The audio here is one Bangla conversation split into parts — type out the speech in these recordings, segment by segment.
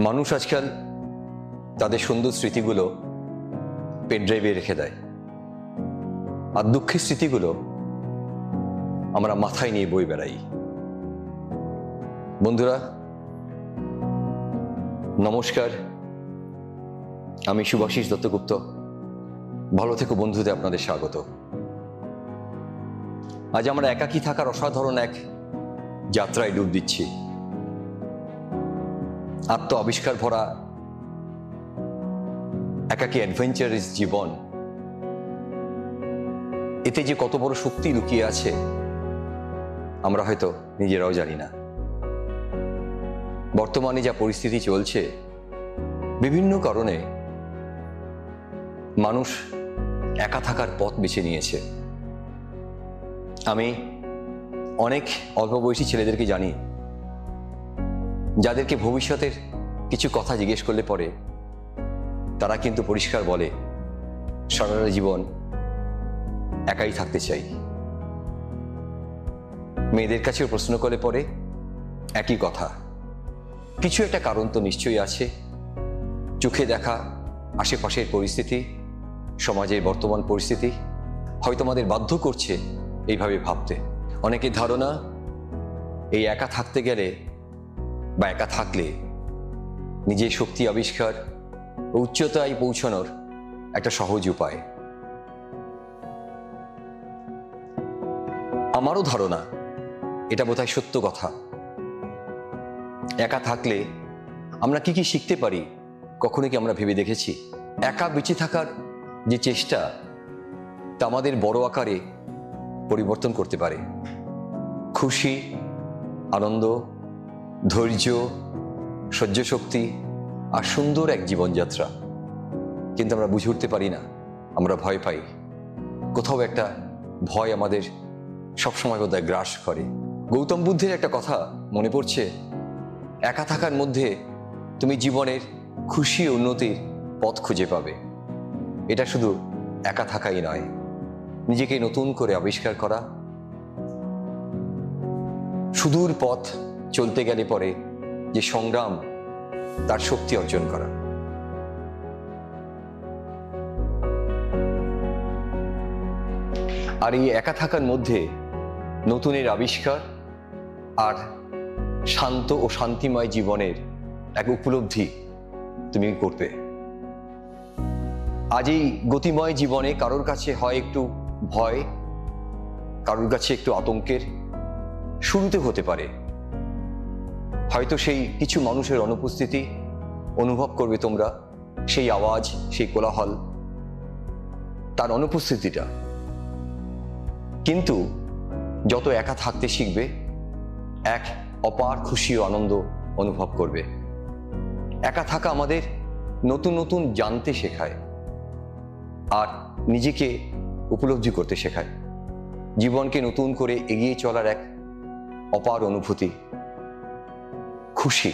মানুষ আজকাল তাদের সুন্দর স্মৃতিগুলো পেন ড্রাইভে রেখে দেয়, আর দুঃখের স্মৃতিগুলো আমরা মাথায় নিয়ে বয়ে বেড়াই। বন্ধুরা নমস্কার, আমি শুভাশিস দত্তগুপ্ত। ভালো থেকো বন্ধুদের, আপনাদের স্বাগত। আজ আমরা একাকী থাকার অসাধারণ এক যাত্রায় ডুব দিচ্ছি। আত্ম আবিষ্কার ভরা একাকী অ্যাডভেঞ্চারাস জীবন, এতে যে কত বড় শক্তি লুকিয়ে আছে আমরা হয়তো নিজেরাও জানি না। বর্তমানে যা পরিস্থিতি চলছে, বিভিন্ন কারণে মানুষ একা থাকার পথ বেছে নিয়েছে। আমি অনেক অল্প বয়সী ছেলেদেরকে জানি যাদেরকে ভবিষ্যতের কিছু কথা জিজ্ঞেস করলে পরে তারা কিন্তু পরিষ্কার বলে, সারা জীবন একাই থাকতে চাই। মেয়েদের কাছেও প্রশ্ন করলে পরে একই কথা। কিছু একটা কারণ তো নিশ্চয়ই আছে। চোখে দেখা আশেপাশের পরিস্থিতি, সমাজের বর্তমান পরিস্থিতি হয়তো আমাদের বাধ্য করছে এইভাবে ভাবতে। অনেকের ধারণা এই একা থাকতে গেলে বা একা থাকলে নিজের শক্তি আবিষ্কার ও উচ্চতায় পৌঁছানোর একটা সহজ উপায়। আমারও ধারণা এটা বোধহয় সত্য কথা। একা থাকলে আমরা কি কি শিখতে পারি, কখনো কি আমরা ভেবে দেখেছি? একা বেঁচে থাকার যে চেষ্টা, তা আমাদের বড় আকারে পরিবর্তন করতে পারে। খুশি, আনন্দ, ধৈর্য, সহ্য শক্তি আর সুন্দর এক জীবনযাত্রা। কিন্তু আমরা বুঝে উঠতে পারি না, আমরা ভয় পাই। কোথাও একটা ভয় আমাদের সবসময় বোধহয় গ্রাস করে। গৌতম বুদ্ধের একটা কথা মনে পড়ছে, একা থাকার মধ্যে তুমি জীবনের খুশি ও উন্নতির পথ খুঁজে পাবে। এটা শুধু একা থাকাই নয়, নিজেকে নতুন করে আবিষ্কার করা, সুদূর পথ চলতে গেলে পরে যে সংগ্রাম, তার শক্তি অর্জন করা। আর এই একা থাকার মধ্যে নতুনের আবিষ্কার আর শান্ত ও শান্তিময় জীবনের এক উপলব্ধি তুমি করবে। আজ এই গতিময় জীবনে কারোর কাছে হয় একটু ভয়, কারোর কাছে একটু আতঙ্কের শুরুতে হতে পারে। হয়তো সেই কিছু মানুষের অনুপস্থিতি অনুভব করবে তোমরা, সেই আওয়াজ, সেই কোলাহল, তার অনুপস্থিতিটা। কিন্তু যত একা থাকতে শিখবে, এক অপার খুশি ও আনন্দ অনুভব করবে। একা থাকা আমাদের নতুন নতুন জানতে শেখায় আর নিজেকে উপলব্ধি করতে শেখায়। জীবনকে নতুন করে এগিয়ে চলার এক অপার অনুভূতি, খুশি।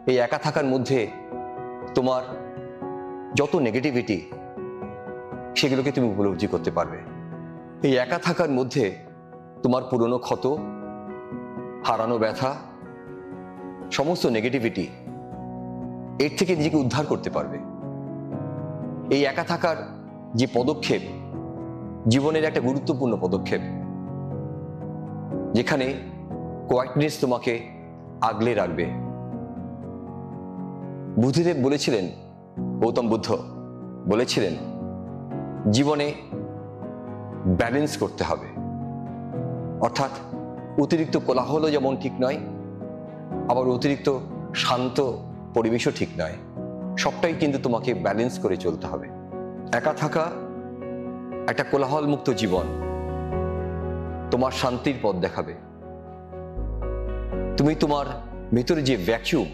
এই একা থাকার মধ্যে তোমার যত নেগেটিভিটি, সেগুলোকে তুমি উপলব্ধি করতে পারবে। এই একা থাকার মধ্যে তোমার পুরনো ক্ষত, হারানো ব্যথা, সমস্ত নেগেটিভিটি, এর থেকে নিজেকে উদ্ধার করতে পারবে। এই একা থাকার যে পদক্ষেপ, জীবনের একটা গুরুত্বপূর্ণ পদক্ষেপ, যেখানে কোয়াইটনেস তোমাকে আগলে রাখবে। বুদ্ধদেব বলেছিলেন, গৌতম বুদ্ধ বলেছিলেন, জীবনে ব্যালেন্স করতে হবে। অর্থাৎ অতিরিক্ত কোলাহলও যেমন ঠিক নয়, আবার অতিরিক্ত শান্ত পরিবেশও ঠিক নয়। সবটাই কিন্তু তোমাকে ব্যালেন্স করে চলতে হবে। একা থাকা একটা কোলাহল মুক্ত জীবন তোমার শান্তির পথ দেখাবে। তুমি তোমার ভেতরে যে ভ্যাকিউম,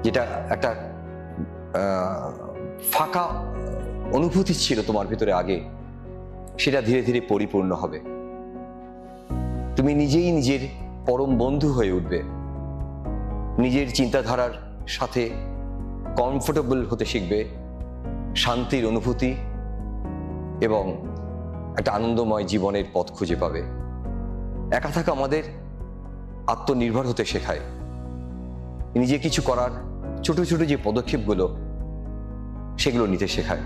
যেটা একটা ফাঁকা অনুভূতি ছিল তোমার ভিতরে আগে, সেটা ধীরে ধীরে পরিপূর্ণ হবে। তুমি নিজেই নিজের পরম বন্ধু হয়ে উঠবে। নিজের চিন্তাধারার সাথে কমফোর্টেবল হতে শিখবে, শান্তির অনুভূতি এবং একটা আনন্দময় জীবনের পথ খুঁজে পাবে। একা থাকা আমাদের আত্মনির্ভর হতে শেখায়। নিজে কিছু করার ছোট ছোট যে পদক্ষেপগুলো সেগুলো নিতে শেখায়,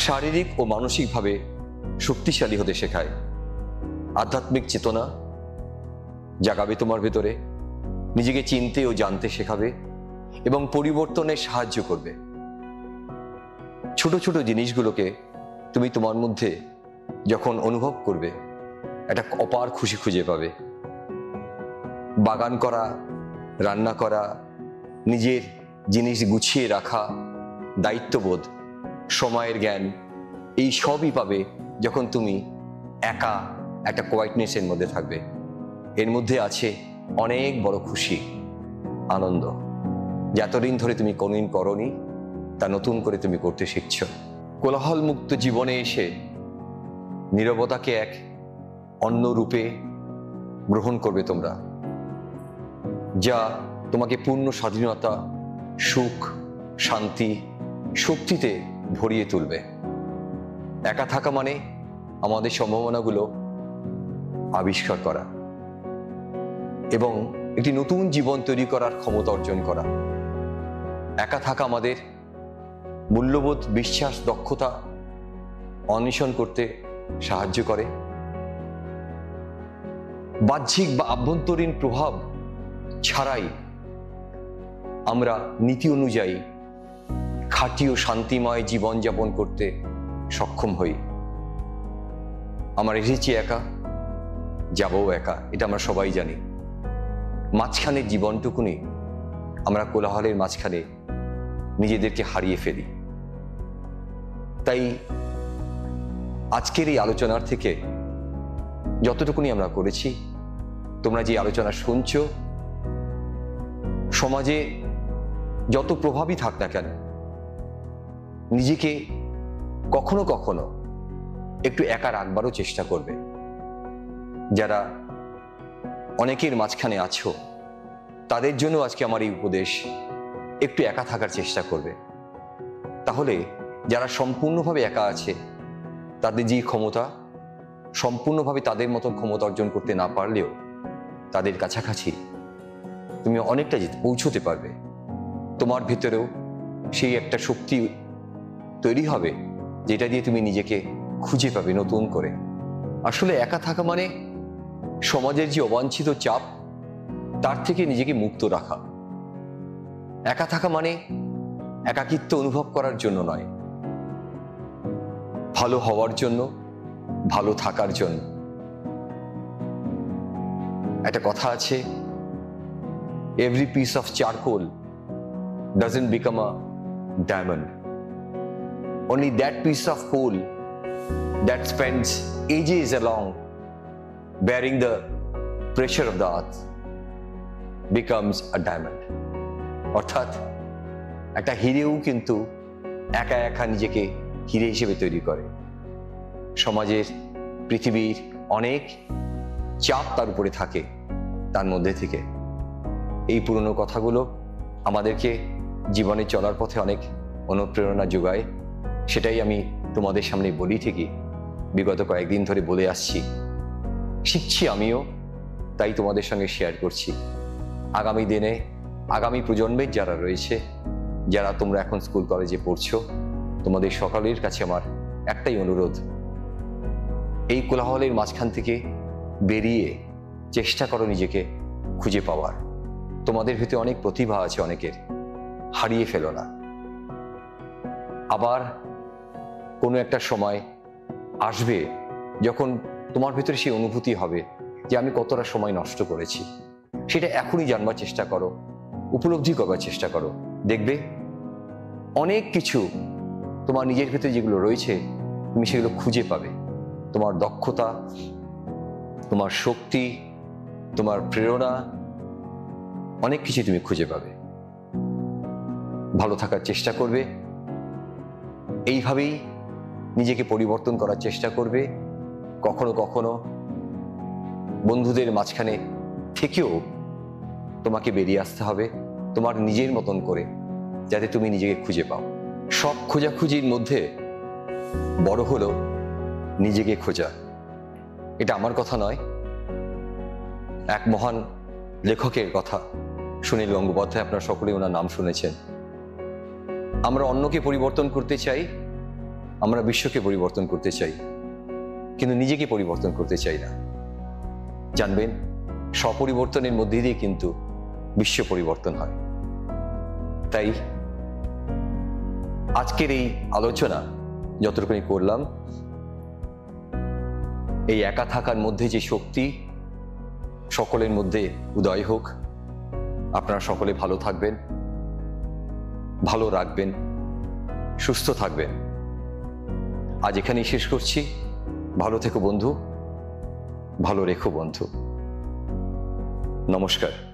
শারীরিক ও মানসিকভাবে শক্তিশালী হতে শেখায়, আধ্যাত্মিক চেতনা জাগাবে তোমার ভেতরে, নিজেকে চিনতে ও জানতে শেখাবে এবং পরিবর্তনে সাহায্য করবে। ছোট ছোট জিনিসগুলোকে তুমি তোমার মধ্যে যখন অনুভব করবে, একটা অপার খুশি খুঁজে পাবে। বাগান করা, রান্না করা, নিজের জিনিস গুছিয়ে রাখা, দায়িত্ববোধ, সময়ের জ্ঞান, এই সবই পাবে যখন তুমি একা একটা কোয়াইটনেসের মধ্যে থাকবে। এর মধ্যে আছে অনেক বড় খুশি, আনন্দ, যা এতদিন ধরে তুমি কোনদিন করনি, তা নতুন করে তুমি করতে শিখছ। কোলাহল মুক্ত জীবনে এসে নীরবতাকে এক অন্য রূপে গ্রহণ করবে তোমরা, যা তোমাকে পূর্ণ স্বাধীনতা, সুখ, শান্তি, শক্তিতে ভরিয়ে তুলবে। একা থাকা মানে আমাদের সম্ভাবনাগুলো আবিষ্কার করা এবং একটি নতুন জীবন তৈরি করার ক্ষমতা অর্জন করা। একা থাকা আমাদের মূল্যবোধ, বিশ্বাস, দক্ষতা অন্বেষণ করতে সাহায্য করে। বাহ্যিক বা আভ্যন্তরীণ প্রভাব ছাড়াই আমরা নীতি অনুযায়ী খাঁটি ও শান্তিময় জীবনযাপন করতে সক্ষম হই। আমরা এসেছি একা, যাবও একা, এটা আমরা সবাই জানি। মাঝখানের জীবনটুকুনি আমরা কোলাহলের মাঝখানে নিজেদেরকে হারিয়ে ফেলি। তাই আজকের এই আলোচনার থেকে যতটুকুনি আমরা করেছি, তোমরা যে আলোচনা শুনছো, সমাজে যত প্রভাবই থাক না কেন, নিজেকে কখনো কখনো একটু একা রাখবারও চেষ্টা করবে। যারা অনেকের মাঝখানে আছো, তাদের জন্য আজকে আমার এই উপদেশ, একটু একা থাকার চেষ্টা করবে। তাহলে যারা সম্পূর্ণভাবে একা আছে, তাদের যে ক্ষমতা, সম্পূর্ণভাবে তাদের মতন ক্ষমতা অর্জন করতে না পারলেও তাদের কাছাকাছি তুমি অনেকটা পৌঁছতে পারবে। তোমার ভেতরেও সেই একটা শক্তি তৈরি হবে, যেটা দিয়ে তুমি নিজেকে খুঁজে পাবে নতুন করে। আসলে একা থাকা মানে সমাজের যে অবাঞ্ছিত চাপ, তার থেকে নিজেকে মুক্ত রাখা। একা থাকা মানে একাকিত্ব অনুভব করার জন্য নয়, ভালো হওয়ার জন্য, ভালো থাকার জন্য। একটা কথা আছে, every piece of charcoal doesn't become a diamond. Only that piece of coal that spends ages along bearing the pressure of the earth becomes a diamond. অর্থাৎ একটা হিরেও কিন্তু একা একা নিজেকে হিরে হিসেবে তৈরি করে। সমাজের, পৃথিবীর অনেক চাপ তার উপরে থাকে, তার মধ্যে থেকে এই পুরনো কথাগুলো আমাদেরকে জীবনে চলার পথে অনেক অনুপ্রেরণা যোগায়। সেটাই আমি তোমাদের সামনে বলি, ঠিকই বিগত কয়েকদিন ধরে বলে আসছি, শিখছি আমিও, তাই তোমাদের সঙ্গে শেয়ার করছি। আগামী দিনে, আগামী প্রজন্মের যারা রয়েছে, যারা তোমরা এখন স্কুল কলেজে পড়ছো, তোমাদের সকলের কাছে আমার একটাই অনুরোধ, এই কোলাহলের মাঝখান থেকে বেরিয়ে চেষ্টা করো নিজেকে খুঁজে পাওয়ার। তোমাদের ভিতরে অনেক প্রতিভা আছে, অনেকের, হারিয়ে ফেলো না। আবার কোনো একটা সময় আসবে যখন তোমার ভিতরে সেই অনুভূতি হবে যে আমি কতটা সময় নষ্ট করেছি। সেটা এখনই জানবার চেষ্টা করো, উপলব্ধি করবার চেষ্টা করো। দেখবে অনেক কিছু তোমার নিজের ভিতরে যেগুলো রয়েছে, তুমি সেগুলো খুঁজে পাবে। তোমার দক্ষতা, তোমার শক্তি, তোমার প্রেরণা, অনেক কিছু তুমি খুঁজে পাবে। ভালো থাকার চেষ্টা করবে, এইভাবেই নিজেকে পরিবর্তন করার চেষ্টা করবে। কখনো কখনো বন্ধুদের মাঝখানে থেকেও তোমাকে বেরিয়ে আসতে হবে তোমার নিজের মতন করে, যাতে তুমি নিজেকে খুঁজে পাও। সব খোঁজাখুঁজির মধ্যে বড় হলো নিজেকে খোঁজা। এটা আমার কথা নয়, এক মহান লেখকের কথা, সুনীল গঙ্গোপাধ্যায়, আপনারা সকলেই ওনার নাম শুনেছেন। আমরা অন্যকে পরিবর্তন করতে চাই, আমরা বিশ্বকে পরিবর্তন করতে চাই, কিন্তু নিজেকে পরিবর্তন করতে চাই না। জানবেন, স্বপরিবর্তনের মধ্যে দিয়ে কিন্তু বিশ্ব পরিবর্তন হয়। তাই আজকের এই আলোচনা যতটুকুনি করলাম, এই একা থাকার মধ্যে যে শক্তি সকলের মধ্যে উদয় হোক। আপনারা সকলে ভালো থাকবেন, ভালো রাখবেন, সুস্থ থাকবেন। আজ এখানেই শেষ করছি। ভালো থেকো বন্ধু, ভালো রেখো বন্ধু। নমস্কার।